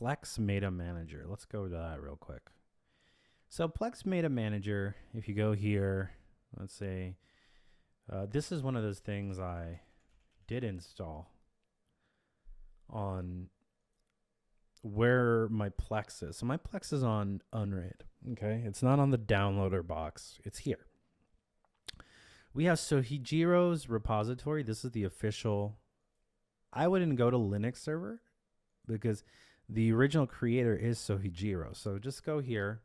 Plex Meta Manager. Let's go to that real quick. So Plex Meta Manager, if you go here, let's say, this is one of those things I did install on where my Plex is. So my Plex is on unRAID, okay? It's not on the downloader box. It's here. We have Sohijiro's repository. This is the official. I wouldn't go to Linux server because the original creator is Sohijiro. So just go here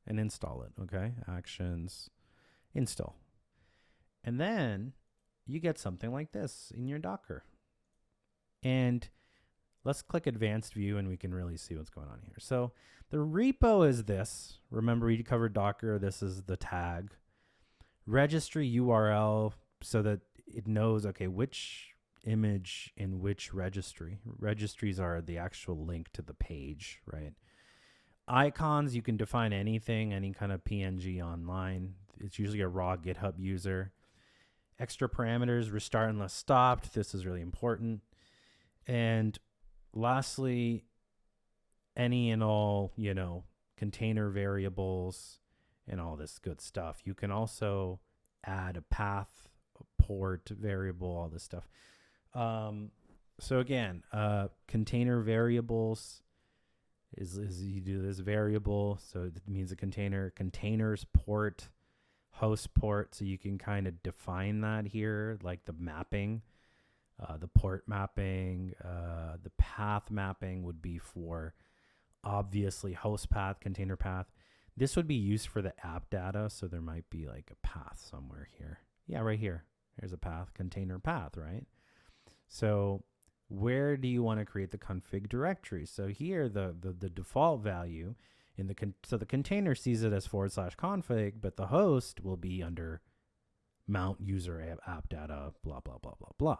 and install it, okay? Actions, install. And then you get something like this in your Docker. And let's click advanced view and we can really see what's going on here. So the repo is this. Remember we covered Docker. This is the tag. Registry URL so that it knows, okay, which image in which registry. Registries are the actual link to the page, right? Icons, you can define anything, any kind of PNG online. It's usually a raw GitHub user. Extra parameters, restart unless stopped. This is really important. And lastly, any and all, container variables and all this good stuff. You can also add a path, a port variable, all this stuff. So again, container variables is you do this variable. So it means a containers port, host port. So you can kind of define that here, like the mapping, the port mapping, the path mapping would be for obviously host path, container path. This would be used for the app data. So there might be like a path somewhere here. Yeah, right here. There's a path, container path, right? So where do you want to create the config directory? So here, the default value in so the container sees it as /config, but the host will be under mount user app data, blah, blah, blah, blah, blah.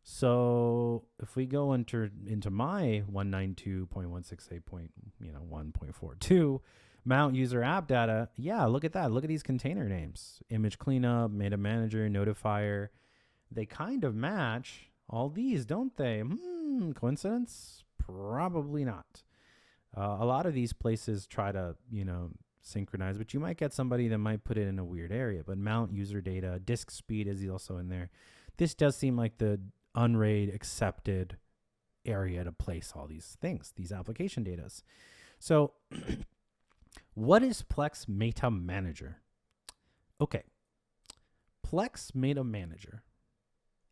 So if we go into my 192.168.1.42 mount user app data, yeah, look at that. Look at these container names. Image cleanup, meta manager, notifier. They kind of match all these, don't they? Coincidence? Probably not. A lot of these places try to, synchronize, but you might get somebody that might put it in a weird area. But mount user data, disk speed is also in there. This does seem like the unRAID accepted area to place all these things, these application datas. So what is Plex Meta Manager? Okay. Plex Meta Manager.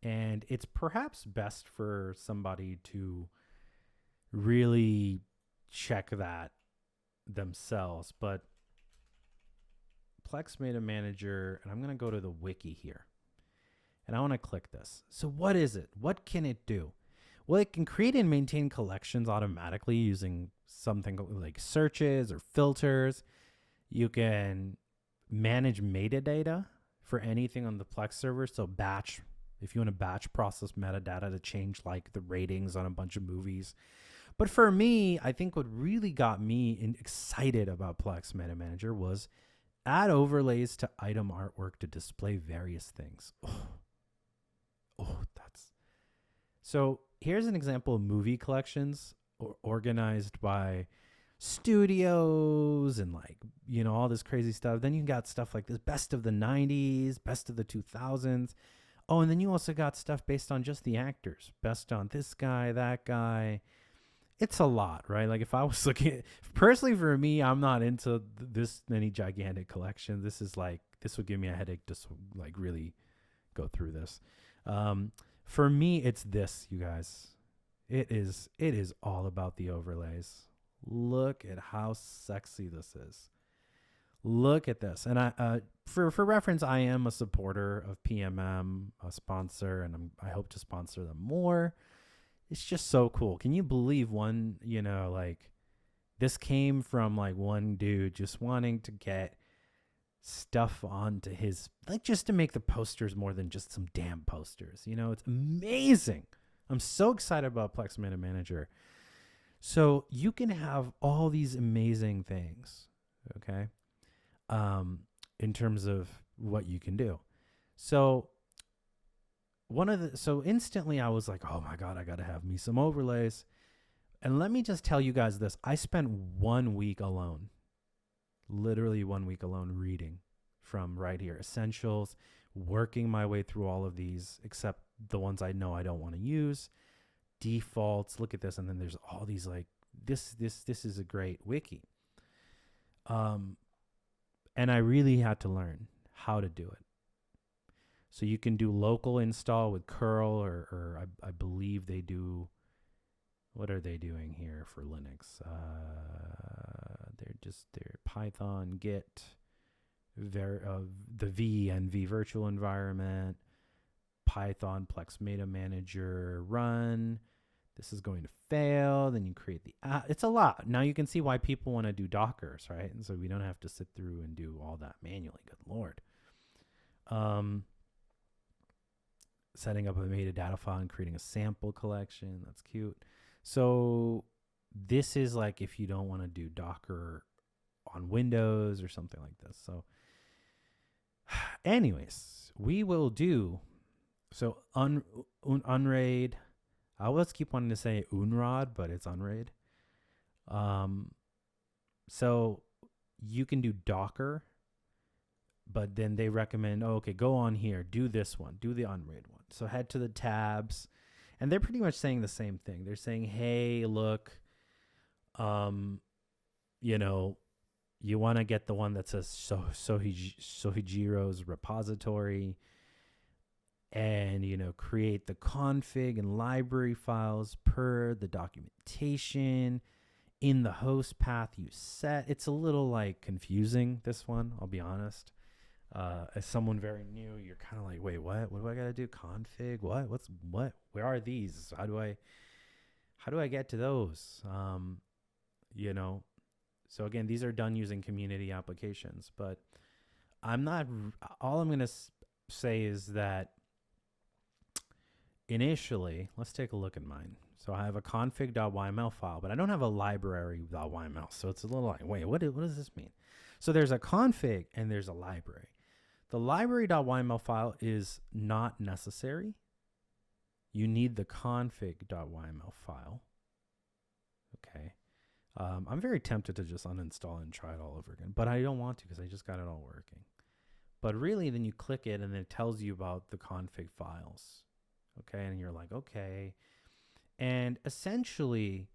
And it's perhaps best for somebody to really check that themselves. But Plex Meta Manager, and I'm going to go to the wiki here. And I want to click this. So what is it? What can it do? Well, it can create and maintain collections automatically using something like searches or filters. You can manage metadata for anything on the Plex server. So batch, if you want to batch process metadata to change like the ratings on a bunch of movies. But for me, I think what really got me excited about Plex Meta Manager was add overlays to item artwork to display various things. That's... So here's an example of movie collections organized by studios and all this crazy stuff. Then you got stuff like this, best of the 90s, best of the 2000s. Oh, and then you also got stuff based on just the actors, best on this guy, that guy. It's a lot, right? Like if I was looking at, personally for me, I'm not into this many gigantic collections. This would give me a headache to really go through this. For me, it's this, you guys. It is all about the overlays. Look at how sexy this is. Look at this. And I, for reference, I am a supporter of PMM, a sponsor, and I hope to sponsor them more. It's just so cool. Can you believe one, this came from one dude just wanting to get stuff onto his, just to make the posters more than just some damn posters. It's amazing. I'm so excited about Plex Meta Manager. So you can have all these amazing things, okay, in terms of what you can do. So instantly I was like, oh my God, I got to have me some overlays. And let me just tell you guys this. I spent 1 week alone, literally 1 week alone reading from right here. Essentials, working my way through all of these, except the ones I know I don't want to use. Defaults, look at this. And then there's all these like, this is a great wiki. And I really had to learn how to do it. So you can do local install with curl, or I believe they do. What are they doing here for Linux? They're Python, Git, the VNV virtual environment, Python, Plex Meta Manager, run. This is going to fail. Then you create the app. It's a lot. Now you can see why people want to do Dockers, right? And so we don't have to sit through and do all that manually. Good Lord. Setting up a metadata file and creating a sample collection. That's cute. So this is like if you don't want to do Docker on Windows or something like this. So anyways, we will do, so unRAID. Let's keep wanting to say unRAID, but it's unRAID. So you can do Docker, but then they recommend, okay, go on here, do this one, do the unRAID one. So head to the tabs. And they're pretty much saying the same thing. They're saying, hey, look, you know, you want to get the one that says Sohijiro's repository, and, you know, create the config and library files per the documentation in the host path you set. It's a little like confusing, this one, I'll be honest. As someone very new, you're kind of like, wait, what do I got to do? Config? What? Where are these? How do I get to those? You know, so again, these are done using community applications, but all I'm going to say is that initially, let's take a look at mine. So I have a config.yml file, but I don't have a library.yml. So it's a little like, wait, what does this mean? So there's a config and there's a library. The library.yml file is not necessary. You need the config.yml file. Okay. I'm very tempted to just uninstall and try it all over again, but I don't want to because I just got it all working. But really, then you click it and it tells you about the config files. Okay. And you're like, okay. And essentially,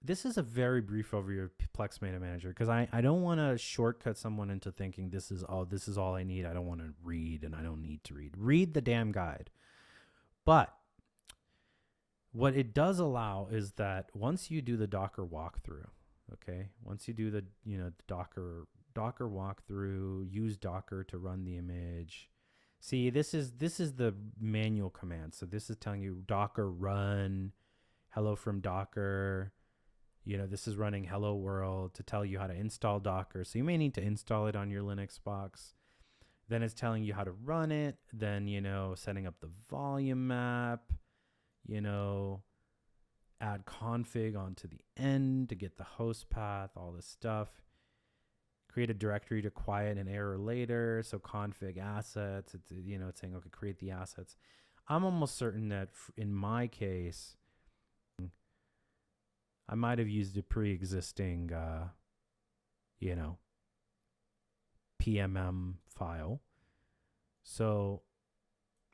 this is a very brief overview of Plex Meta Manager because I don't want to shortcut someone into thinking this is all I need. I don't want to read and I don't need to read. Read the damn guide. But what it does allow is that once you do the Docker walkthrough, okay, once you do the Docker walkthrough, use Docker to run the image. See, this is the manual command. So this is telling you Docker run, hello from Docker. You know, this is running hello world to tell you how to install Docker. So you may need to install it on your Linux box. Then it's telling you how to run it. Then, you know, setting up the volume map, you know, add config onto the end to get the host path, all this stuff. Create a directory to quiet an error later. So config assets, it's saying, okay, create the assets. I'm almost certain that in my case, I might have used a pre-existing, PMM file. So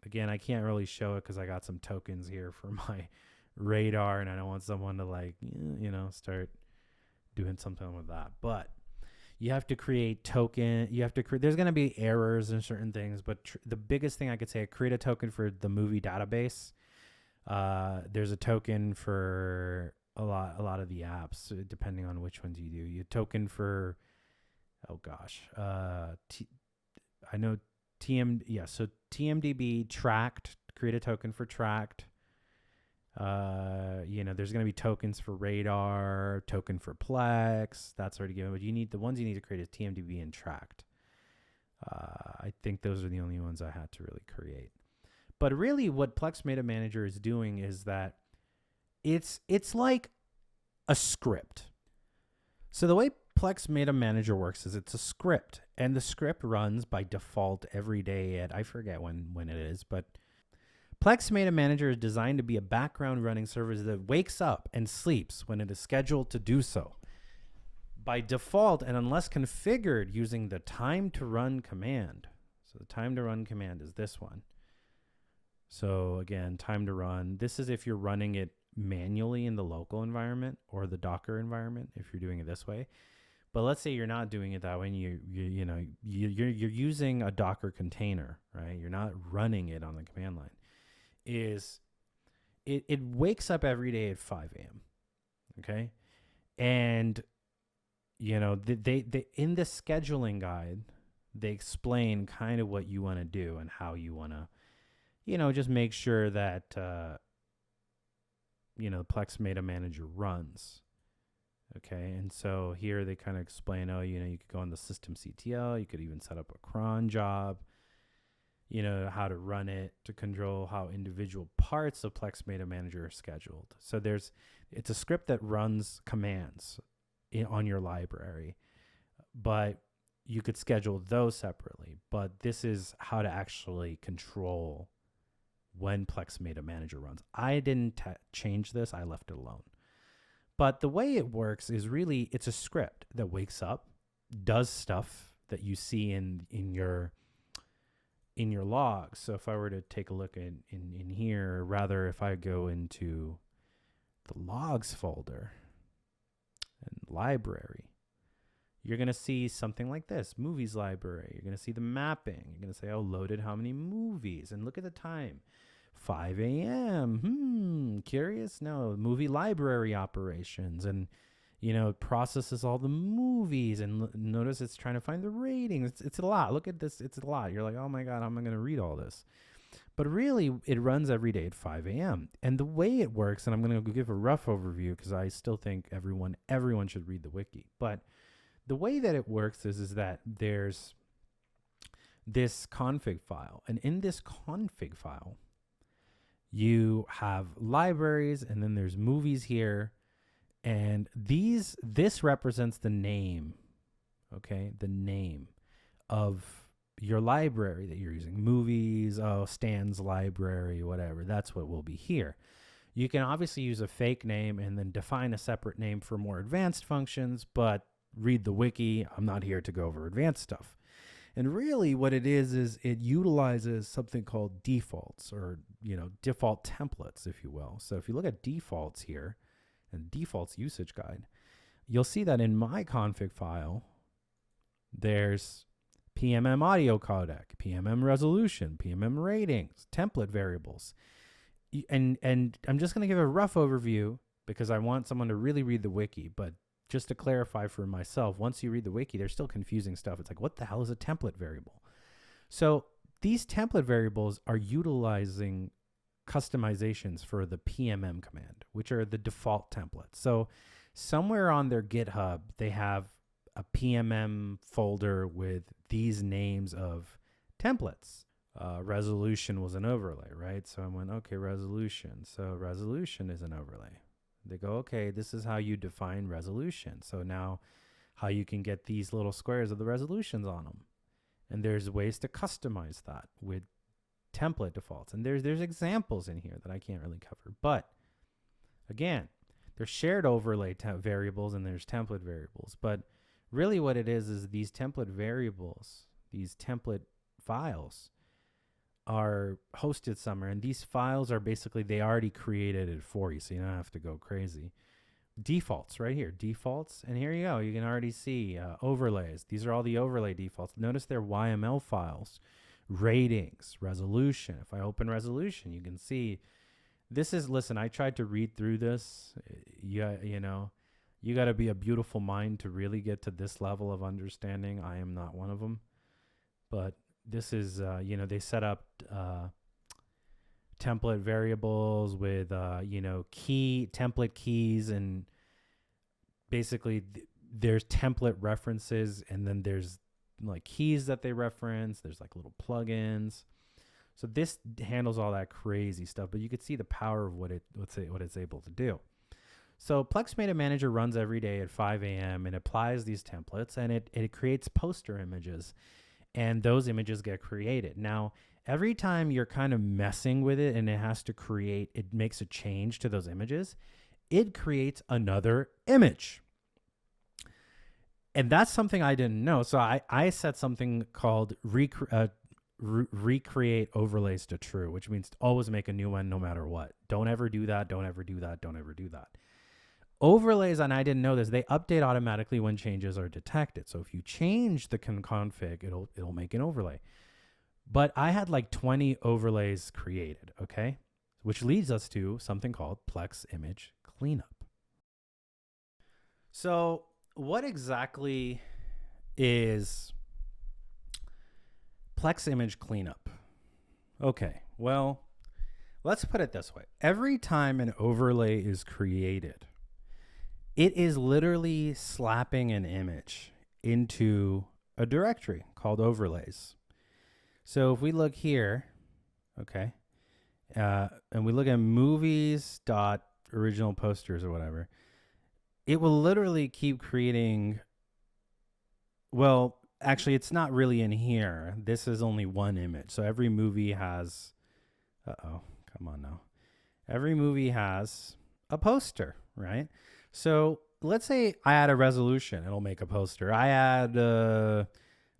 again, I can't really show it because I got some tokens here for my radar and I don't want someone to start doing something with that. But you have to create token. There's going to be errors and certain things, but the biggest thing I could say, create a token for the movie database. There's a token for a lot of the apps, depending on which ones you do. You token for, I know so TMDB tracked, create a token for tracked. There's going to be tokens for radar, token for Plex. That's already given, but the ones you need to create is TMDB and tracked. I think those are the only ones I had to really create. But really what Plex Meta Manager is doing is that it's like a script. So the way Plex Meta Manager works is it's a script, and the script runs by default every day at, I forget when it is, but Plex Meta Manager is designed to be a background running service that wakes up and sleeps when it is scheduled to do so. By default, and unless configured using the time to run command. So the time to run command is this one. So again, time to run. This is if you're running it manually in the local environment or the Docker environment, if you're doing it this way. But let's say you're not doing it that way, and you're using a Docker container, right? You're not running it on the command line. It wakes up every day at 5 a.m. Okay, and they in the scheduling guide they explain kind of what you want to do and how you want to, just make sure that Plex Meta Manager runs. Okay, and so here they kind of explain, you could go on the system CTL, you could even set up a cron job, how to run it, to control how individual parts of Plex Meta Manager are scheduled. So it's a script that runs commands on your library, but you could schedule those separately. But this is how to actually control when Plex Meta Manager runs. I didn't change this, I left it alone. But the way it works is really, it's a script that wakes up, does stuff that you see in your logs. So if I were to take a look in here, rather if I go into the logs folder and library, you're going to see something like this, movies library. You're going to see the mapping. You're going to say, loaded how many movies? And look at the time. 5 a.m. Curious? No, movie library operations, and it processes all the movies, and notice it's trying to find the ratings. It's a lot. Look at this. It's a lot. You're like, oh my God, how am I going to read all this? But really, it runs every day at 5 a.m. And the way it works, and I'm going to give a rough overview because I still think everyone should read the wiki. But the way that it works is that there's this config file, and in this config file, you have libraries, and then there's movies here, and this represents the name, okay? The name of your library that you're using. Movies, Stan's library, whatever. That's what will be here. You can obviously use a fake name and then define a separate name for more advanced functions, but read the wiki. I'm not here to go over advanced stuff. And really what it is it utilizes something called defaults, or, default templates, if you will. So if you look at defaults here and defaults usage guide, you'll see that in my config file, there's PMM audio codec, PMM resolution, PMM ratings, template variables. And I'm just going to give a rough overview because I want someone to really read the wiki, but just to clarify for myself, once you read the wiki, there's still confusing stuff. It's like, what the hell is a template variable? So these template variables are utilizing customizations for the PMM command, which are the default templates. So somewhere on their GitHub, they have a PMM folder with these names of templates. Resolution was an overlay, right? So I went, okay, resolution. So resolution is an overlay. They go, okay, this is how you define resolution. So now how you can get these little squares of the resolutions on them. And there's ways to customize that with template defaults. And there's examples in here that I can't really cover. But again, there's shared overlay variables and there's template variables. But really what it is these template variables, these template files are hosted somewhere, and these files are basically, they already created it for you, so you don't have to go crazy. Defaults right here, defaults, and here you go. You can already see overlays. These are all the overlay defaults. Notice they're YML files, ratings, resolution. If I open resolution, you can see this is, listen, I tried to read through this. You got to be a beautiful mind to really get to this level of understanding. I am not one of them, but this is, they set up template variables with, template keys, and basically there's template references, and then there's like keys that they reference. There's like little plugins. So this handles all that crazy stuff, but you could see the power of what it's able to do. So Plex Meta Manager runs every day at 5 a.m. and applies these templates, and it creates poster images. And those images get created. Now, every time you're kind of messing with it and it makes a change to those images, it creates another image. And that's something I didn't know. So I set something called recreate overlays to true, which means to always make a new one no matter what. Don't ever do that. Don't ever do that. Don't ever do that. Overlays, and I didn't know this, they update automatically when changes are detected. So if you change the config, it'll make an overlay. But I had like 20 overlays created, okay? Which leads us to something called Plex image cleanup. So what exactly is Plex image cleanup? Okay, well, let's put it this way. Every time an overlay is created, it is literally slapping an image into a directory called overlays. So if we look here, okay, and we look at movies.original posters or whatever, it will literally keep creating. Well, actually, it's not really in here. This is only one image. So every movie has, come on now. Every movie has a poster, right? So let's say I add a resolution, it'll make a poster. I add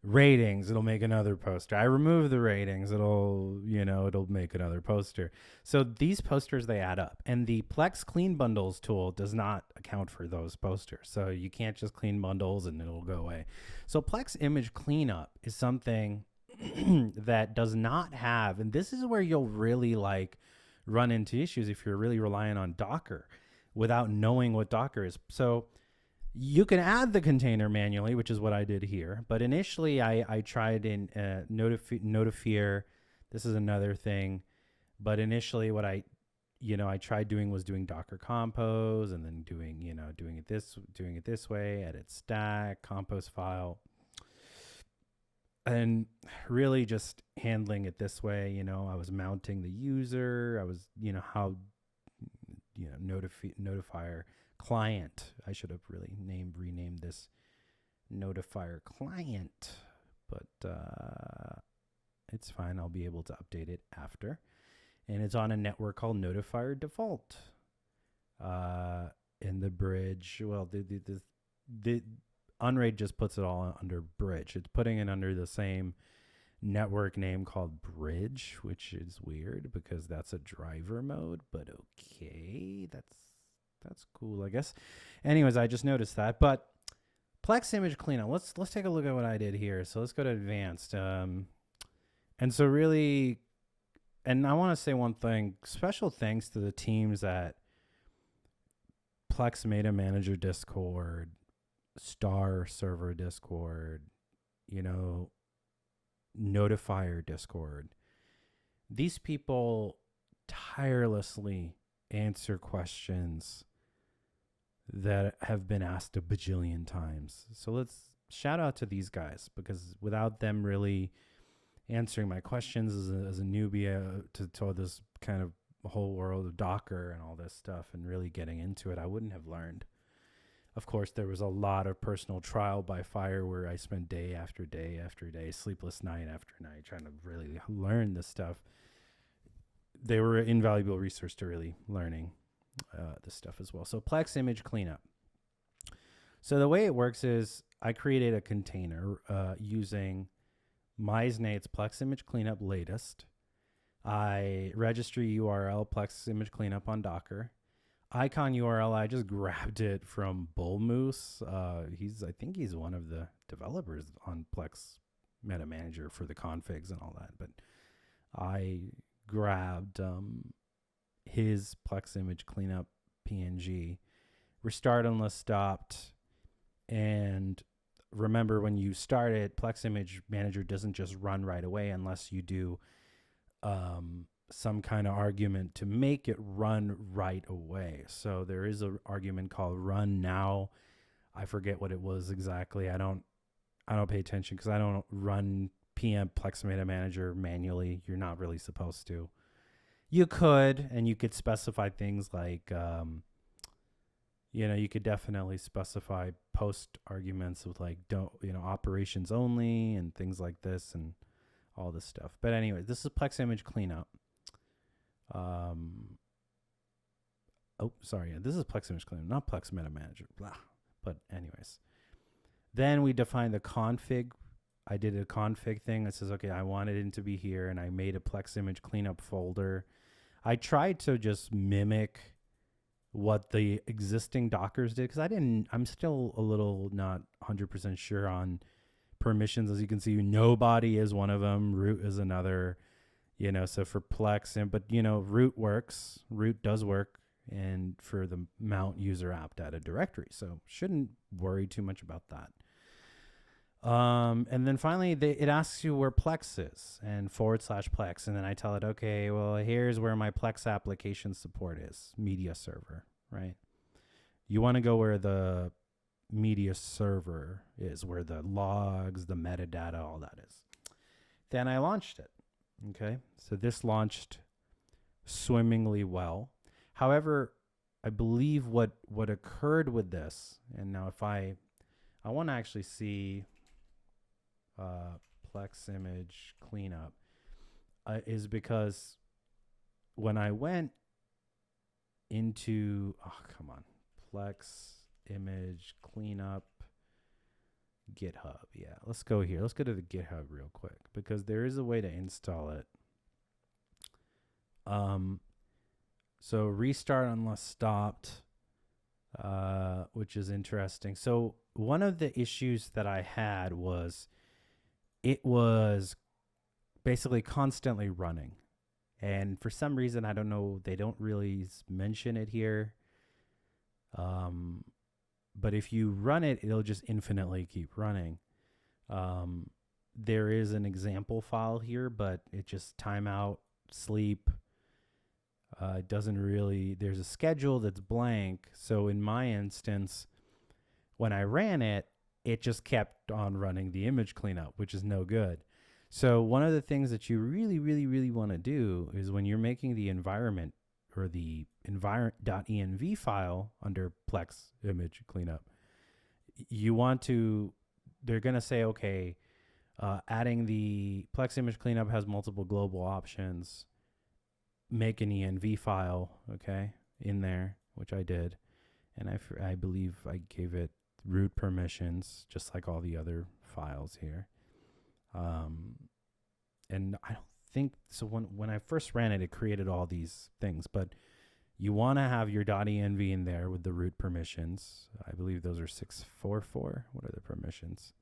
ratings, it'll make another poster. I remove the ratings, it'll make another poster. So these posters, they add up. And the Plex Clean Bundles tool does not account for those posters. So you can't just clean bundles and it'll go away. So Plex Image Cleanup is something that does not have, and this is where you'll really like run into issues if you're really relying on Docker without knowing what Docker is. So you can add the container manually, which is what I did here. But initially, I tried in Notifier. This is another thing. But initially, what I tried doing was doing Docker Compose, and then doing it this way, edit stack, compose file, and really just handling it this way. I was mounting the user. I was Notifier client. I should have really renamed this Notifier client, but it's fine. I'll be able to update it after. And it's on a network called Notifier default. In the bridge, well, the unRAID just puts it all under bridge. It's putting it under the same network name called bridge, which is weird because that's a driver mode, but okay, that's cool, I guess. Anyways, I just noticed that. But Plex image cleanup, let's take a look at what I did here. So let's go to advanced. And so really, and I want to say one thing, special thanks to the teams at Plex Meta Manager Discord, Star Server Discord, Notifier Discord. These people tirelessly answer questions that have been asked a bajillion times. So let's shout out to these guys, because without them really answering my questions as a newbie to this kind of whole world of Docker and all this stuff and really getting into it, I wouldn't have learned. Of course, there was a lot of personal trial by fire where I spent day after day after day, sleepless night after night, trying to really learn this stuff. They were invaluable resource to really learning this stuff as well. So Plex image cleanup. So the way it works is I created a container using Meisnate's Plex image cleanup latest. I registry URL Plex image cleanup on Docker. Icon URL, I just grabbed it from Bullmoose. I think he's one of the developers on Plex Meta Manager for the configs and all that. But I grabbed his Plex image cleanup PNG, restart unless stopped. And remember, when you start it, Plex image manager doesn't just run right away unless you do some kind of argument to make it run right away. So there is an argument called run now. I forget what it was exactly. I don't pay attention because I don't run PM Plex Meta Manager manually. You're not really supposed to. You could, and you could specify things like, you could definitely specify post arguments with like operations only and things like this, and all this stuff. But anyway, this is Plex image cleanup. Sorry. This is Plex image cleanup, not Plex meta manager. Blah. But anyways, then we define the config. I did a config thing that says, okay, I want it to be here, and I made a Plex image cleanup folder. I tried to just mimic what the existing Dockers did, because I'm still a little not 100% sure on permissions. As you can see, nobody is one of them, root is another, so for Plex, but root works, root does work, and for the mount user app data directory. So shouldn't worry too much about that. And then finally, it asks you where Plex is and /Plex. And then I tell it, okay, well, here's where my Plex application support is, media server, right? You want to go where the media server is, where the logs, the metadata, all that is. Then I launched it. Okay. So this launched swimmingly well. However, I believe what occurred with this, and now if I want to actually see Plex image cleanup, is because when I went into, Plex image cleanup GitHub. Yeah, let's go here. Let's go to the GitHub real quick, because there is a way to install it. So restart unless stopped, which is interesting. So one of the issues that I had was it was basically constantly running. And for some reason, I don't know, they don't really mention it here. But if you run it, it'll just infinitely keep running. There is an example file here, but it just timeout, sleep. It doesn't really, there's a schedule that's blank. So in my instance, when I ran it, it just kept on running the image cleanup, which is no good. So one of the things that you really, really, really want to do is when you're making the environment or the env.env file under Plex image cleanup, you want to, they're going to say, okay, adding the Plex image cleanup has multiple global options. Make an env file, okay, in there, which I did. And I believe I gave it root permissions, just like all the other files here. And I don't think, so when I first ran it, it created all these things, but you want to have your .env in there with the root permissions. I believe those are 644. What are the permissions?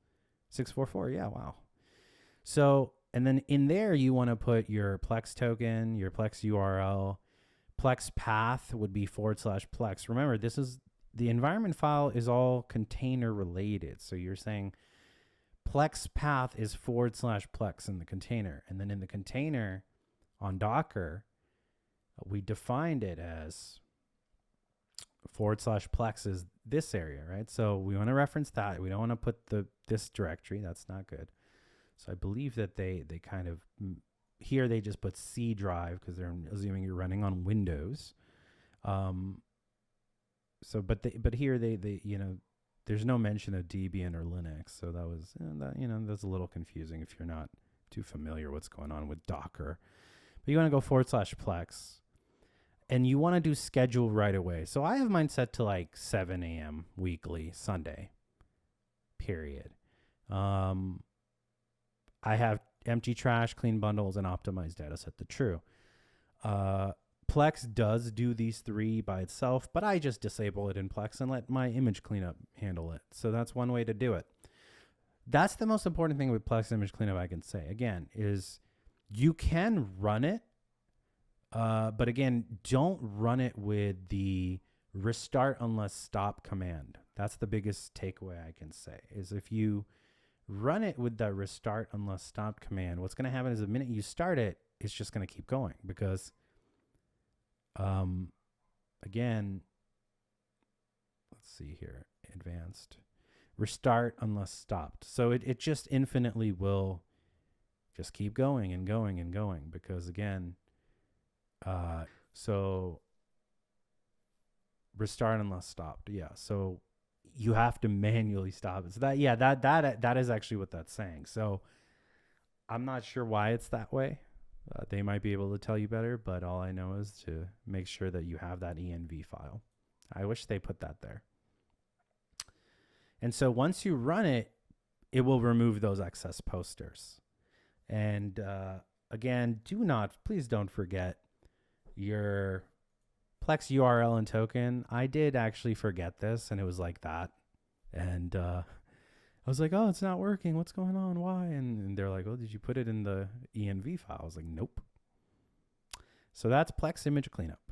644, yeah, wow. So, and then in there, you want to put your Plex token, your Plex URL. Plex path would be /Plex. Remember, this is, the environment file is all container related. So you're saying Plex path is /Plex in the container. And then in the container on Docker, we defined it as /Plex is this area, right? So we want to reference that. We don't want to put this directory. That's not good. So I believe that they kind of, here they just put C drive because they're assuming you're running on Windows. So, but here they there's no mention of Debian or Linux. So that was, that's a little confusing if you're not too familiar what's going on with Docker. But you want to go /Plex, and you want to do schedule right away. So I have mine set to like 7 a.m. weekly, Sunday, period. I have empty trash, clean bundles, and optimized data set to true. Plex does do these three by itself, but I just disable it in Plex and let my image cleanup handle it. So that's one way to do it. That's the most important thing with Plex image cleanup I can say, again, is you can run it, but again, don't run it with the restart unless stop command. That's the biggest takeaway I can say, is if you run it with the restart unless stop command, what's going to happen is the minute you start it, it's just going to keep going because, again, let's see here, advanced, restart unless stopped. So it just infinitely will just keep going and going and going because, again, so restart unless stopped. Yeah. So you have to manually stop it. So that is actually what that's saying. So I'm not sure why it's that way. They might be able to tell you better, but all I know is to make sure that you have that env file. I wish they put that there. And so once you run it, it will remove those excess posters. And again, please don't forget your Plex URL and token. I did actually forget this, and it was like that. And I was like, oh, it's not working. What's going on? Why? And they're like, oh, did you put it in the env file? I was like, nope. So that's Plex image cleanup.